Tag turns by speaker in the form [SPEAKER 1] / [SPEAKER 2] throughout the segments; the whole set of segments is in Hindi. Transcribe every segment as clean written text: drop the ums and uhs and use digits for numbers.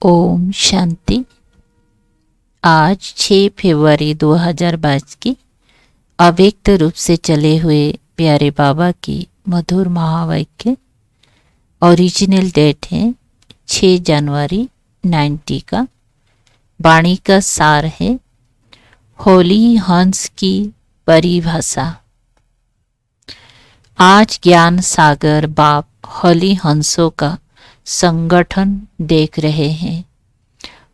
[SPEAKER 1] ओम शांति। आज 6 फरवरी 2022 की अव्यक्त रूप से चले हुए प्यारे बाबा की मधुर महावाक्य। ओरिजिनल डेट है 6 जनवरी 90 का। वाणी का सार है होली हंस की परिभाषा। आज ज्ञान सागर बाप होली हंसों का संगठन देख रहे हैं।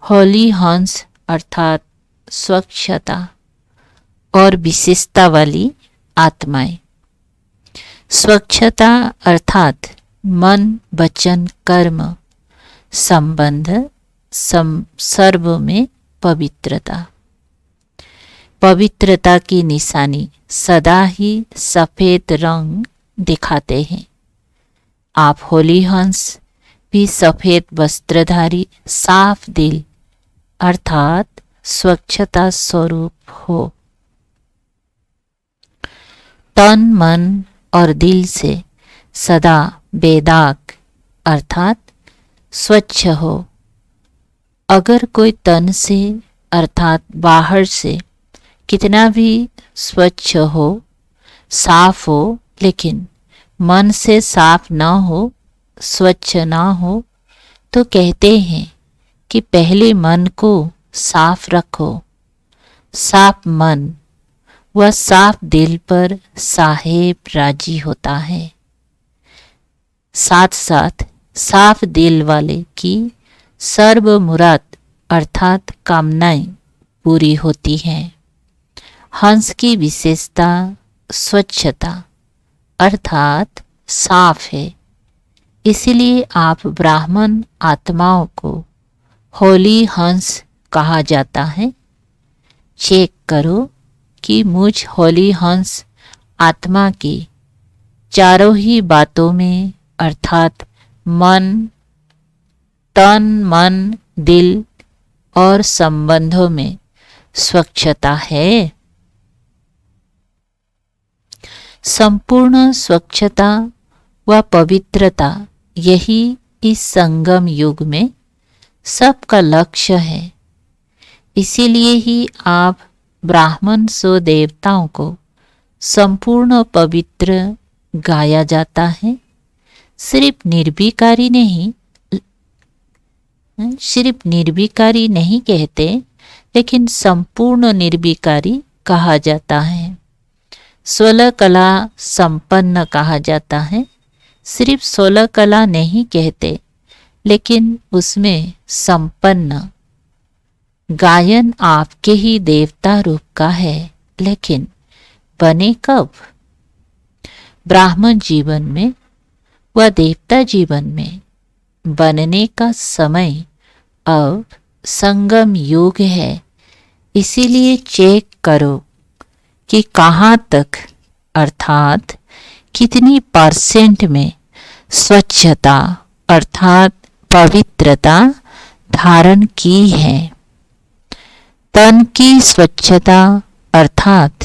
[SPEAKER 1] होली हंस अर्थात स्वच्छता और विशेषता वाली आत्माएं। स्वच्छता अर्थात मन वचन कर्म संबंध सर्व में पवित्रता। पवित्रता की निशानी सदा ही सफेद रंग दिखाते हैं। आप होली हंस भी सफेद वस्त्रधारी साफ दिल अर्थात स्वच्छता स्वरूप हो। तन मन और दिल से सदा बेदाग अर्थात स्वच्छ हो। अगर कोई तन से अर्थात बाहर से कितना भी स्वच्छ हो साफ हो, लेकिन मन से साफ न हो स्वच्छ ना हो तो कहते हैं कि पहले मन को साफ रखो। साफ मन व साफ दिल पर साहेब राजी होता है। साथ साथ साफ दिल वाले की सर्व मुराद अर्थात कामनाएं पूरी होती हैं। हंस की विशेषता स्वच्छता अर्थात साफ है। इसलिए आप ब्राह्मण आत्माओं को होली हंस कहा जाता है। चेक करो कि मुझ होली हंस आत्मा की चारों ही बातों में अर्थात मन तन मन दिल और संबंधों में स्वच्छता है। संपूर्ण स्वच्छता व पवित्रता यही इस संगम युग में सबका लक्ष्य है। इसीलिए ही आप ब्राह्मण सो देवताओं को संपूर्ण पवित्र गाया जाता है। सिर्फ निर्विकारी नहीं कहते, लेकिन संपूर्ण निर्विकारी कहा जाता है। 16 कला संपन्न कहा जाता है। सिर्फ 16 कला नहीं कहते, लेकिन उसमें संपन्न गायन आपके ही देवता रूप का है। लेकिन बने कब? ब्राह्मण जीवन में व देवता जीवन में बनने का समय अब संगम युग है। इसीलिए चेक करो कि कहाँ तक अर्थात कितनी % में स्वच्छता अर्थात पवित्रता धारण की है। तन की स्वच्छता अर्थात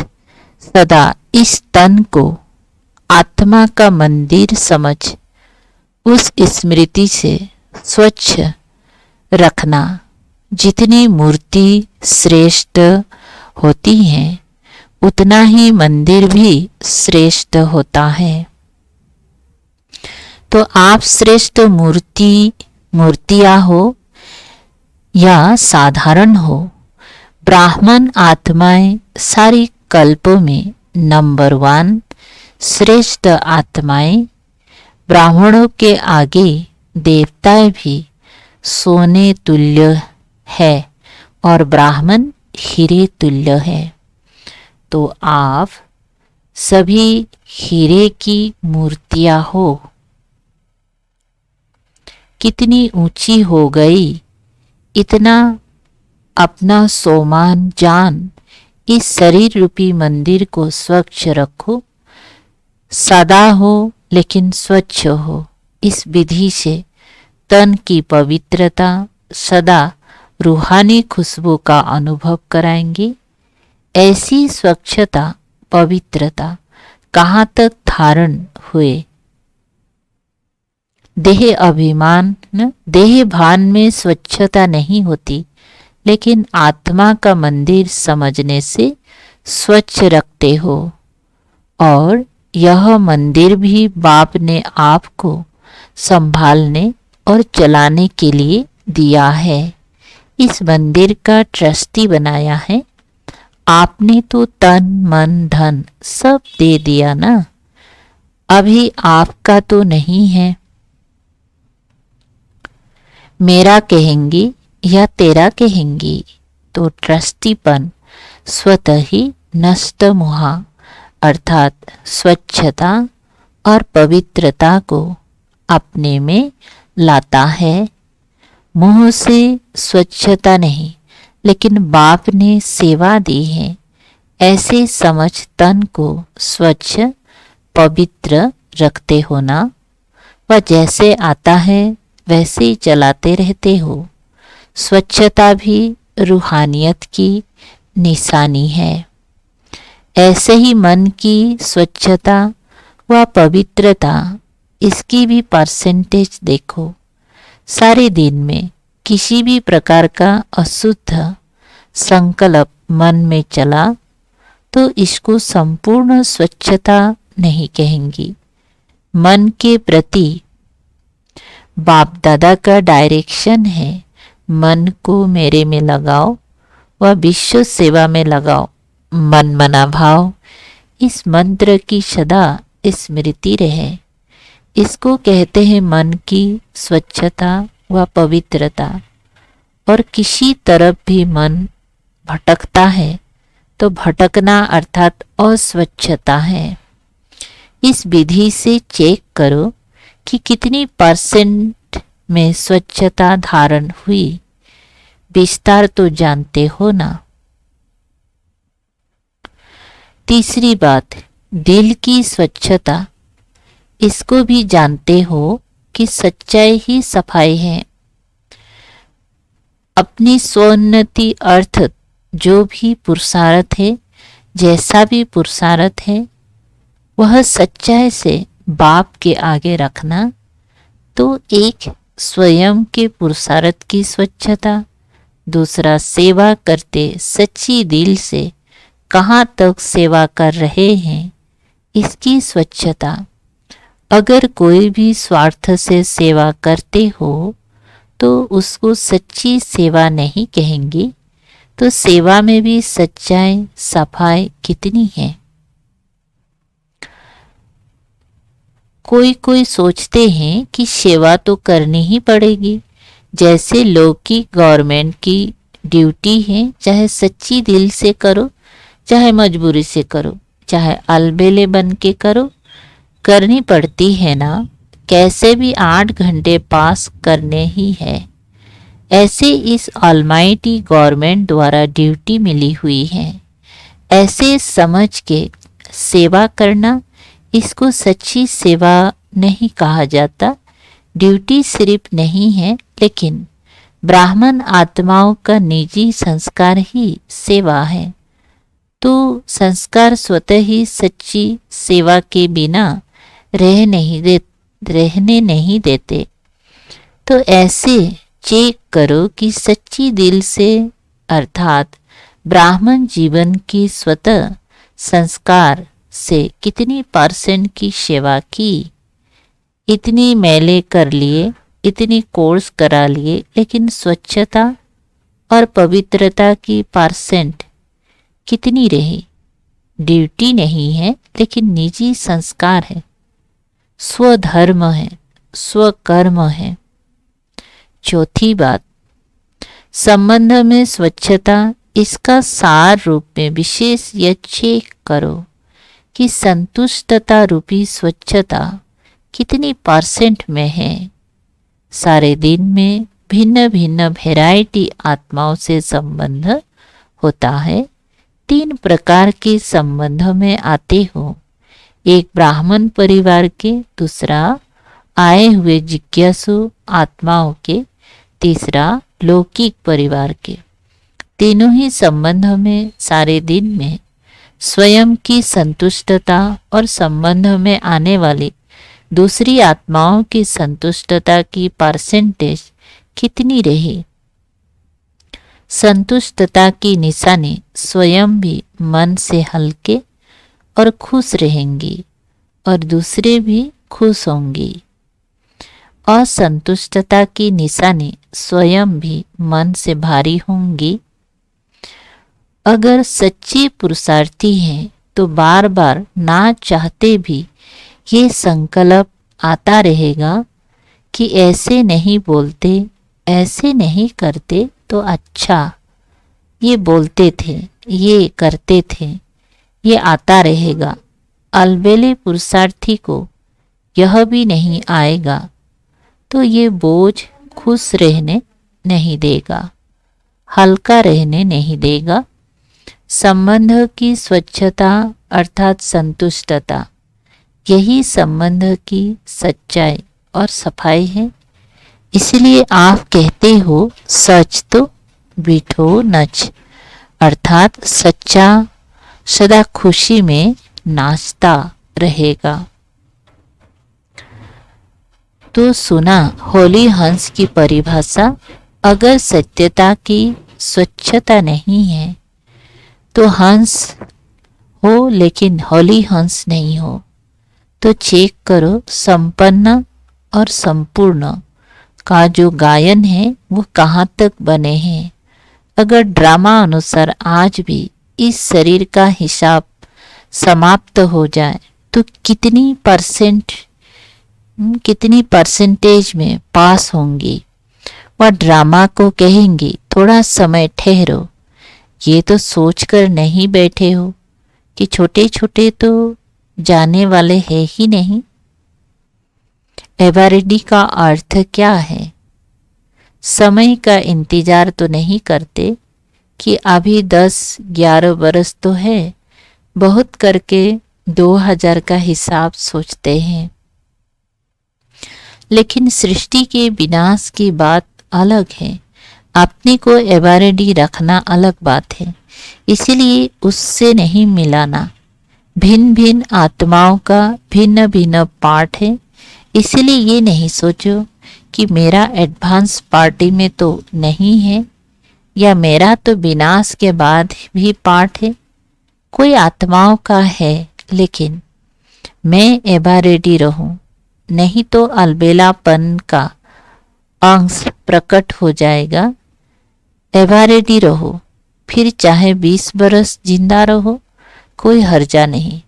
[SPEAKER 1] सदा इस तन को आत्मा का मंदिर समझ उस स्मृति से स्वच्छ रखना। जितनी मूर्ति श्रेष्ठ होती हैं उतना ही मंदिर भी श्रेष्ठ होता है। तो आप श्रेष्ठ मूर्तियां हो या साधारण हो, ब्राह्मण आत्माएं सारी कल्पों में नंबर 1 श्रेष्ठ आत्माएं। ब्राह्मणों के आगे देवताएं भी सोने तुल्य है और ब्राह्मण हीरे तुल्य है। तो आप सभी हीरे की मूर्तियां हो। कितनी ऊंची हो गई, इतना अपना सोमान जान इस शरीर रूपी मंदिर को स्वच्छ रखो। सादा हो लेकिन स्वच्छ हो। इस विधि से तन की पवित्रता सदा रूहानी खुशबू का अनुभव कराएंगे। ऐसी स्वच्छता पवित्रता कहाँ तक धारण हुए? देह अभिमान, देह भान में स्वच्छता नहीं होती, लेकिन आत्मा का मंदिर समझने से स्वच्छ रखते हो। और यह मंदिर भी बाप ने आपको संभालने और चलाने के लिए दिया है। इस मंदिर का ट्रस्टी बनाया है। आपने तो तन मन धन सब दे दिया ना, अभी आपका तो नहीं है। मेरा कहेंगी या तेरा कहेंगी तो ट्रस्टीपन स्वतः ही नष्ट मुहा अर्थात स्वच्छता और पवित्रता को अपने में लाता है। मुंह से स्वच्छता नहीं, लेकिन बाप ने सेवा दी है, ऐसे समझ तन को स्वच्छ पवित्र रखते हो ना। वह जैसे आता है वैसे ही चलाते रहते हो। स्वच्छता भी रूहानियत की निशानी है। ऐसे ही मन की स्वच्छता व पवित्रता, इसकी भी परसेंटेज देखो। सारे दिन में किसी भी प्रकार का अशुद्ध संकल्प मन में चला तो इसको संपूर्ण स्वच्छता नहीं कहेंगी। मन के प्रति बाप दादा का डायरेक्शन है, मन को मेरे में लगाओ व विश्व सेवा में लगाओ। मन मना भाव, इस मंत्र की सदा स्मृति रहे। इसको कहते हैं मन की स्वच्छता व पवित्रता। और किसी तरफ भी मन भटकता है तो भटकना अर्थात अस्वच्छता है। इस विधि से चेक करो कि कितनी परसेंट में स्वच्छता धारण हुई। विस्तार तो जानते हो ना। तीसरी बात, दिल की स्वच्छता। इसको भी जानते हो कि सच्चाई ही सफाई है। अपनी स्वोन्नति अर्थ जो भी पुरुषार्थ है, जैसा भी पुरुषार्थ है, वह सच्चाई से बाप के आगे रखना। तो एक स्वयं के पुरुषार्थ की स्वच्छता, दूसरा सेवा करते सच्ची दिल से कहाँ तक सेवा कर रहे हैं इसकी स्वच्छता। अगर कोई भी स्वार्थ से सेवा करते हो तो उसको सच्ची सेवा नहीं कहेंगे। तो सेवा में भी सच्चाई सफाई कितनी है। कोई कोई सोचते हैं कि सेवा तो करनी ही पड़ेगी, जैसे लोग की गवर्नमेंट की ड्यूटी है, चाहे सच्ची दिल से करो चाहे मजबूरी से करो, चाहे अलबेले बन के करो, करनी पड़ती है ना। कैसे भी 8 घंटे पास करने ही है। ऐसे इस ऑलमाइटी गवर्नमेंट द्वारा ड्यूटी मिली हुई है। ऐसे समझ के सेवा करना, इसको सच्ची सेवा नहीं कहा जाता। ड्यूटी सिर्फ नहीं है, लेकिन ब्राह्मण आत्माओं का निजी संस्कार ही सेवा है। तो संस्कार स्वतः ही सच्ची सेवा के बिना रहने नहीं देते। तो ऐसे चेक करो कि सच्ची दिल से अर्थात ब्राह्मण जीवन की स्वतः संस्कार से कितनी परसेंट की सेवा की। इतनी मेले कर लिए, इतनी कोर्स करा लिए, लेकिन स्वच्छता और पवित्रता की परसेंट कितनी रही। ड्यूटी नहीं है, लेकिन निजी संस्कार है, स्वधर्म है, स्वकर्म है। चौथी बात, संबंध में स्वच्छता। इसका सार रूप में विशेष यह चेक करो कि संतुष्टता रूपी स्वच्छता कितनी परसेंट में है। सारे दिन में भिन्न भिन्न वैरायटी आत्माओं से संबंध होता है। 3 प्रकार के संबंध में आते हो। एक ब्राह्मण परिवार के, दूसरा आए हुए जिज्ञासु आत्माओं के, तीसरा लौकिक परिवार के। तीनों ही संबंध में सारे दिन में स्वयं की संतुष्टता और संबंध में आने वाली दूसरी आत्माओं की संतुष्टता की परसेंटेज कितनी रही। संतुष्टता की निशानी स्वयं भी मन से हल्के और खुश रहेंगी और दूसरे भी खुश होंगी। असंतुष्टता की निशानी स्वयं भी मन से भारी होंगी। अगर सच्ची पुरुषार्थी हैं तो बार बार ना चाहते भी ये संकल्प आता रहेगा कि ऐसे नहीं बोलते, ऐसे नहीं करते तो अच्छा। ये बोलते थे, ये करते थे, ये आता रहेगा। अलबेले पुरुषार्थी को यह भी नहीं आएगा तो ये बोझ खुश रहने नहीं देगा, हल्का रहने नहीं देगा। संबंध की स्वच्छता अर्थात संतुष्टता, यही संबंध की सच्चाई और सफाई है। इसलिए आप कहते हो सच तो बिठो नच, अर्थात सच्चा सदा खुशी में नाचता रहेगा। तो सुना होली हंस की परिभाषा। अगर सत्यता की स्वच्छता नहीं है तो हंस हो लेकिन होली हंस नहीं हो। तो चेक करो संपन्न और संपूर्ण का जो गायन है वो कहाँ तक बने हैं। अगर ड्रामा अनुसार आज भी इस शरीर का हिसाब समाप्त हो जाए तो कितनी परसेंटेज में पास होंगी। वह ड्रामा को कहेंगी थोड़ा समय ठहरो, ये तो सोचकर नहीं बैठे हो कि छोटे छोटे तो जाने वाले हैं ही नहीं। एवरेडी का अर्थ क्या है? समय का इंतजार तो नहीं करते कि अभी 10-11 बरस तो है, बहुत करके 2000 का हिसाब सोचते हैं। लेकिन सृष्टि के विनाश की बात अलग है, अपने को एवरेडी रखना अलग बात है। इसीलिए उससे नहीं मिलाना। भिन्न भिन्न आत्माओं का भिन्न भिन्न पार्ट है। इसलिए ये नहीं सोचो कि मेरा एडवांस पार्टी में तो नहीं है या मेरा तो विनाश के बाद भी पार्ट है। कोई आत्माओं का है लेकिन मैं एवरेडी रहूं, नहीं तो अलबेलापन का अंश प्रकट हो जाएगा। एवरेडी रहो, फिर चाहे 20 बरस जिंदा रहो, कोई हर्जा नहीं,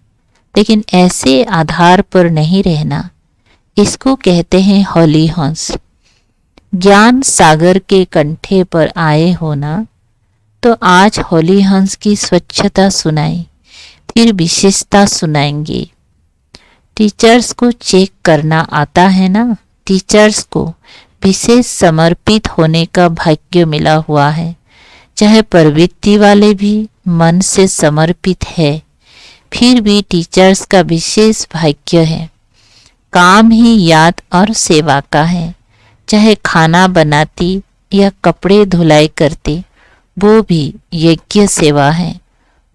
[SPEAKER 1] लेकिन ऐसे आधार पर नहीं रहना। इसको कहते हैं होली हंस। ज्ञान सागर के कंठे पर आए होना तो आज होली हंस की स्वच्छता सुनाई, फिर विशेषता सुनाएंगे। टीचर्स को चेक करना आता है ना। टीचर्स को विशेष समर्पित होने का भाग्य मिला हुआ है। चाहे प्रवृत्ति वाले भी मन से समर्पित है, फिर भी टीचर्स का विशेष भाग्य है। काम ही याद और सेवा का है। चाहे खाना बनाती या कपड़े धुलाई करती, वो भी यज्ञ सेवा है।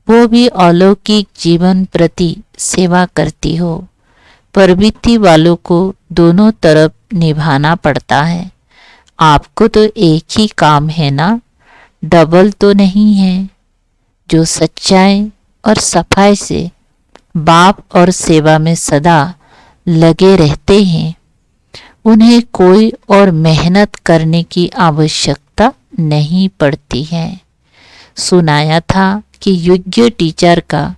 [SPEAKER 1] वो भी अलौकिक जीवन प्रति सेवा करती हो। प्रवृत्ति वालों को दोनों तरफ निभाना पड़ता है। आपको तो एक ही काम है ना, डबल तो नहीं है। जो सच्चाई और सफाई से बाप और सेवा में सदा लगे रहते हैं, उन्हें कोई और मेहनत करने की आवश्यकता नहीं पड़ती है। सुनाया था कि योग्य टीचर का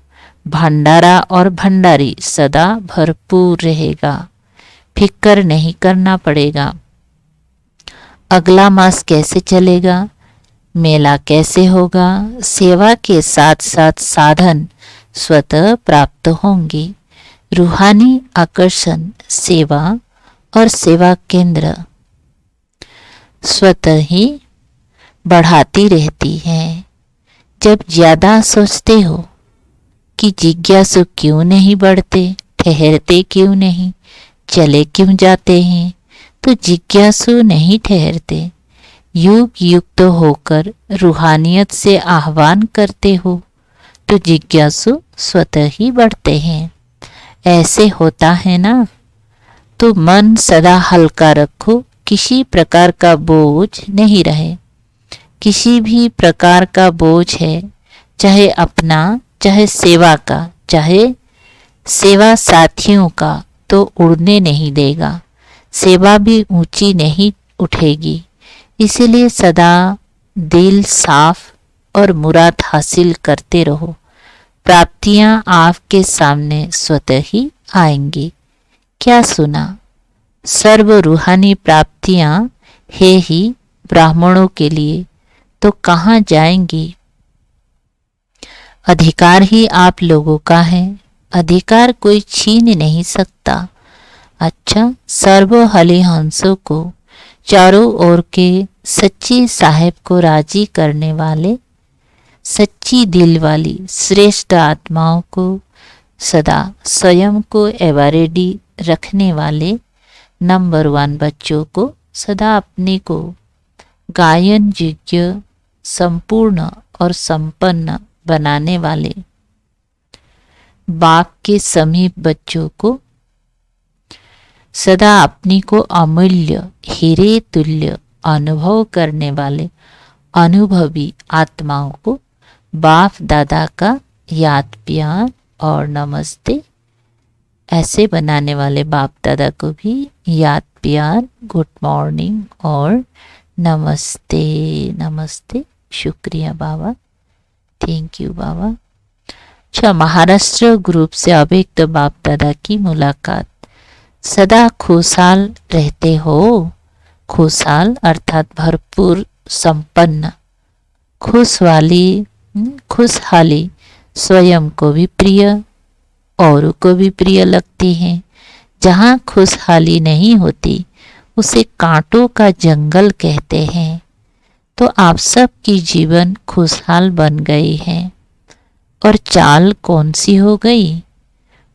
[SPEAKER 1] भंडारा और भंडारी सदा भरपूर रहेगा। फिक्र नहीं करना पड़ेगा अगला मास कैसे चलेगा, मेला कैसे होगा। सेवा के साथ साथ साधन स्वतः प्राप्त होंगे। रूहानी आकर्षण सेवा और सेवा केंद्र स्वतः ही बढ़ाती रहती है। जब ज्यादा सोचते हो कि जिज्ञासु क्यों नहीं बढ़ते, ठहरते क्यों नहीं, चले क्यों जाते हैं, तो जिज्ञासु नहीं ठहरते। युग युक्त होकर रूहानियत से आह्वान करते हो तो जिज्ञासु स्वतः ही बढ़ते हैं। ऐसे होता है ना। तो मन सदा हल्का रखो, किसी प्रकार का बोझ नहीं रहे। किसी भी प्रकार का बोझ है, चाहे अपना, चाहे सेवा का, चाहे सेवा साथियों का, तो उड़ने नहीं देगा। सेवा भी ऊंची नहीं उठेगी। इसलिए सदा दिल साफ और मुराद हासिल करते रहो। प्राप्तियां आपके सामने स्वतः ही आएंगी। क्या सुना? सर्व रूहानी प्राप्तियां है ही ब्राह्मणों के लिए, तो कहाँ जाएंगी? अधिकार ही आप लोगों का है, अधिकार कोई छीन नहीं सकता। अच्छा, सर्व हंसों को, चारों ओर के सच्ची साहेब को राजी करने वाले, सच्ची दिल वाली श्रेष्ठ आत्माओं को, सदा स्वयं को एवरेडी रखने वाले नंबर 1 बच्चों को, सदा अपने को गायन योग्य, संपूर्ण और संपन्न बनाने वाले बाप के समीप बच्चों को, सदा अपनी को अमूल्य हीरे तुल्य अनुभव करने वाले अनुभवी आत्माओं को बाप दादा का याद प्यार और नमस्ते। ऐसे बनाने वाले बाप दादा को भी याद प्यार, गुड मॉर्निंग और नमस्ते। नमस्ते, शुक्रिया बाबा, थैंक यू बाबा। अच्छा, महाराष्ट्र ग्रुप से अव्यक्त बाप दादा की मुलाकात। सदा खुशहाल रहते हो। खुशहाल अर्थात भरपूर, संपन्न। खुशहाली स्वयं को भी प्रिय, औरों को भी प्रिय लगती है। जहाँ खुशहाली नहीं होती उसे कांटों का जंगल कहते हैं। तो आप सब की जीवन खुशहाल बन गई है। और चाल कौन सी हो गई?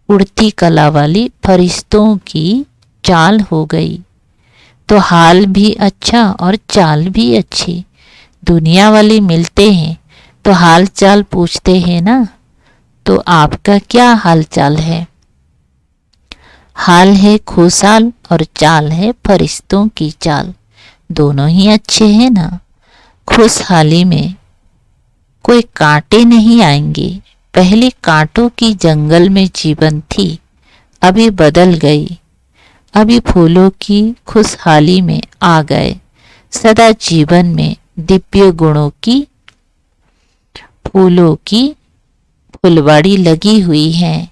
[SPEAKER 1] उड़ती कला वाली फरिश्तों की चाल हो गई। तो हाल भी अच्छा और चाल भी अच्छी। दुनिया वाले मिलते हैं तो हाल चाल पूछते हैं ना, तो आपका क्या हाल चाल है? हाल है खुशहाल और चाल है फरिश्तों की चाल। दोनों ही अच्छे हैं ना। खुशहाली में कोई कांटे नहीं आएंगे। पहले कांटों की जंगल में जीवन थी, अभी बदल गई। अभी फूलों की खुशहाली में आ गए। सदा जीवन में दिव्य गुणों की फूलों की फुलवाड़ी लगी हुई है।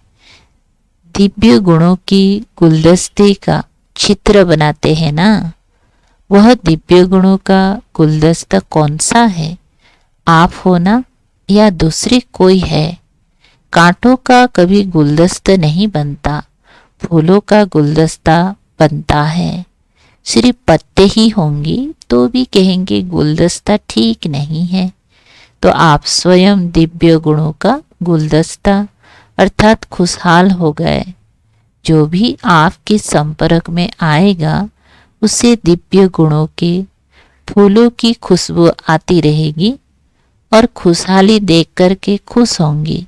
[SPEAKER 1] दिव्य गुणों की गुलदस्ते का चित्र बनाते हैं ना। वह दिव्य गुणों का गुलदस्ता कौन सा है? आप हो ना, या दूसरे कोई है? कांटों का कभी गुलदस्ता नहीं बनता, फूलों का गुलदस्ता बनता है। सिर्फ पत्ते ही होंगी तो भी कहेंगे गुलदस्ता ठीक नहीं है। तो आप स्वयं दिव्य गुणों का गुलदस्ता अर्थात खुशहाल हो गए। जो भी आपके संपर्क में आएगा उसे दिव्य गुणों के फूलों की खुशबू आती रहेगी और खुशहाली देख कर के खुश होंगी,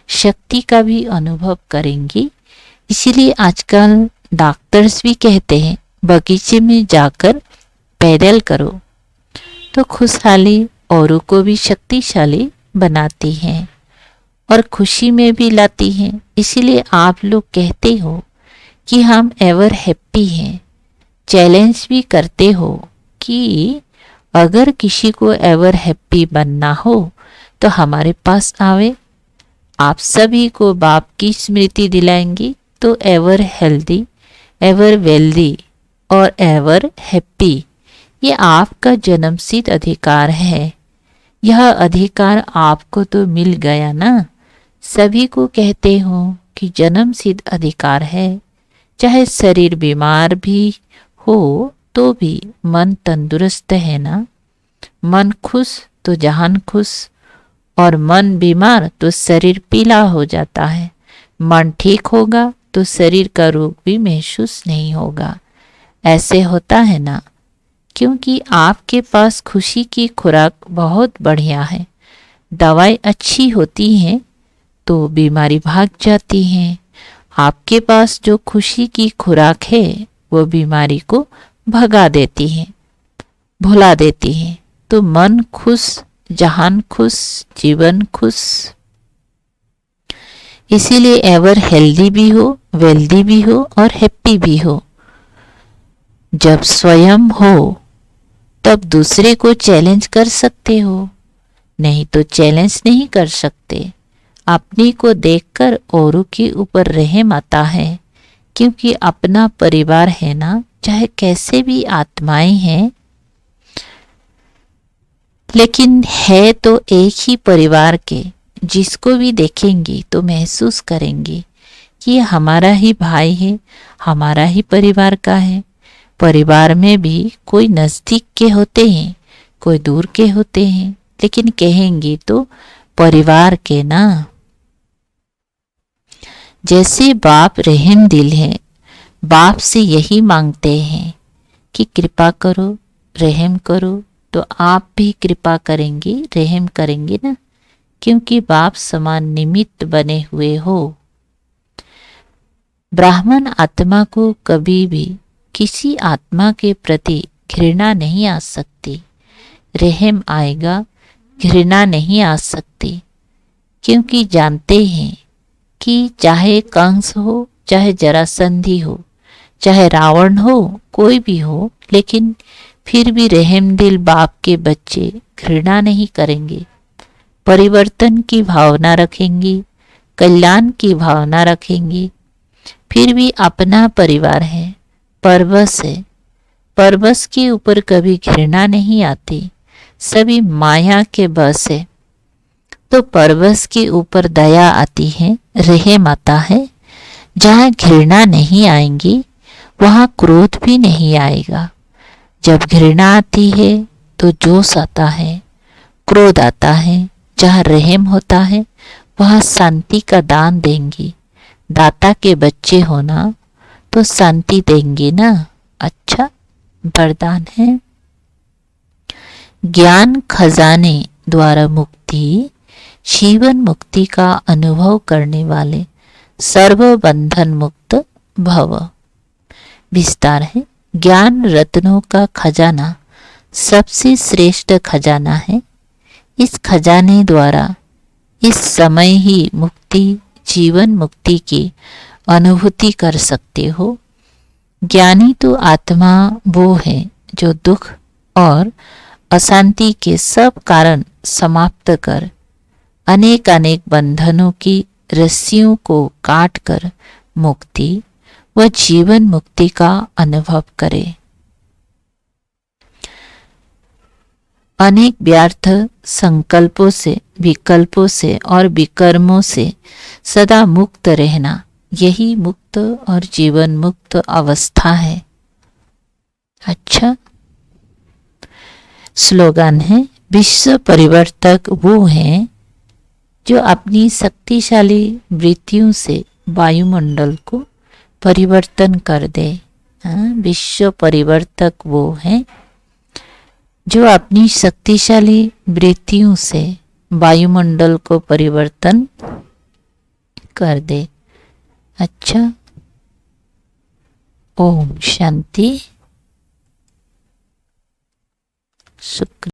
[SPEAKER 1] शक्ति का भी अनुभव करेंगी। इसीलिए आजकल डॉक्टर्स भी कहते हैं बगीचे में जाकर पैदल करो, तो खुशहाली औरों को भी शक्तिशाली बनाती है और खुशी में भी लाती है। इसीलिए आप लोग कहते हो कि हम एवर हैप्पी हैं। चैलेंज भी करते हो कि अगर किसी को एवर हैप्पी बनना हो तो हमारे पास आवे। आप सभी को बाप की स्मृति दिलाएंगी तो एवर हेल्दी, एवर वेल्दी और एवर हैप्पी, ये आपका जन्मसिद्ध अधिकार है। यह अधिकार आपको तो मिल गया ना। सभी को कहते हो कि जन्मसिद्ध अधिकार है। चाहे शरीर बीमार भी हो तो भी मन तंदुरुस्त है ना। मन खुश तो जहान खुश, और मन बीमार तो शरीर पीला हो जाता है। मन ठीक होगा तो शरीर का रोग भी महसूस नहीं होगा। ऐसे होता है ना, क्योंकि आपके पास खुशी की खुराक बहुत बढ़िया है। दवाई अच्छी होती है तो बीमारी भाग जाती है। आपके पास जो खुशी की खुराक है वो बीमारी को भगा देती हैं, भुला देती हैं। तो मन खुश, जहान खुश, जीवन खुश। इसीलिए एवर हेल्दी भी हो, वेल्दी भी हो और हैप्पी भी हो। जब स्वयं हो तब दूसरे को चैलेंज कर सकते हो, नहीं तो चैलेंज नहीं कर सकते। अपनी को देखकर औरों के ऊपर रहम आता है, क्योंकि अपना परिवार है ना, चाहे कैसे भी आत्माएं हैं, लेकिन है तो एक ही परिवार के। जिसको भी देखेंगी तो महसूस करेंगी कि ये हमारा ही भाई है, हमारा ही परिवार का है। परिवार में भी कोई नज़दीक के होते हैं, कोई दूर के होते हैं, लेकिन कहेंगे तो परिवार के ना। जैसे बाप रहम दिल है, बाप से यही मांगते हैं कि कृपा करो, रहम करो, तो आप भी कृपा करेंगे, रहम करेंगे ना, क्योंकि बाप समान निमित्त बने हुए हो। ब्राह्मण आत्मा को कभी भी किसी आत्मा के प्रति घृणा नहीं आ सकती, रहम आएगा, घृणा नहीं आ सकती, क्योंकि जानते हैं कि चाहे कंस हो, चाहे जरासंधी हो, चाहे रावण हो, कोई भी हो, लेकिन फिर भी रहम दिल बाप के बच्चे घृणा नहीं करेंगे, परिवर्तन की भावना रखेंगी, कल्याण की भावना रखेंगी। फिर भी अपना परिवार है, परवश है, परवश के ऊपर कभी घृणा नहीं आती, सभी माया के बस है। तो परवश के ऊपर दया आती है, रहम आता है। जहाँ घृणा नहीं आएंगी वहाँ क्रोध भी नहीं आएगा। जब घृणा आती है तो जोश आता है, क्रोध आता है। जहाँ रहम होता है वहाँ शांति का दान देंगी। दाता के बच्चे होना तो शांति देंगे ना, अच्छा वरदान है। ज्ञान खजाने द्वारा मुक्ति, जीवन मुक्ति का अनुभव करने वाले सर्व बंधन मुक्त भव। विस्तार है। ज्ञान रत्नों का खजाना सबसे श्रेष्ठ खजाना है। इस खजाने द्वारा इस समय ही मुक्ति, जीवन मुक्ति की अनुभूति कर सकते हो। ज्ञानी तो आत्मा वो है जो दुख और अशांति के सब कारण समाप्त कर अनेक अनेक बंधनों की रस्सियों को काट कर मुक्ति व जीवन मुक्ति का अनुभव करे। अनेक व्यर्थ संकल्पों से, विकल्पों से और विकर्मों से सदा मुक्त रहना, यही मुक्त और जीवन मुक्त अवस्था है। अच्छा, स्लोगन है, विश्व परिवर्तक वो हैं जो अपनी शक्तिशाली वृत्तियों से वायुमंडल को परिवर्तन कर दे। विश्व परिवर्तक वो हैं जो अपनी शक्तिशाली वृत्तियों से वायुमंडल को परिवर्तन कर दे। अच्छा, ओम शांति। शुक्रिया।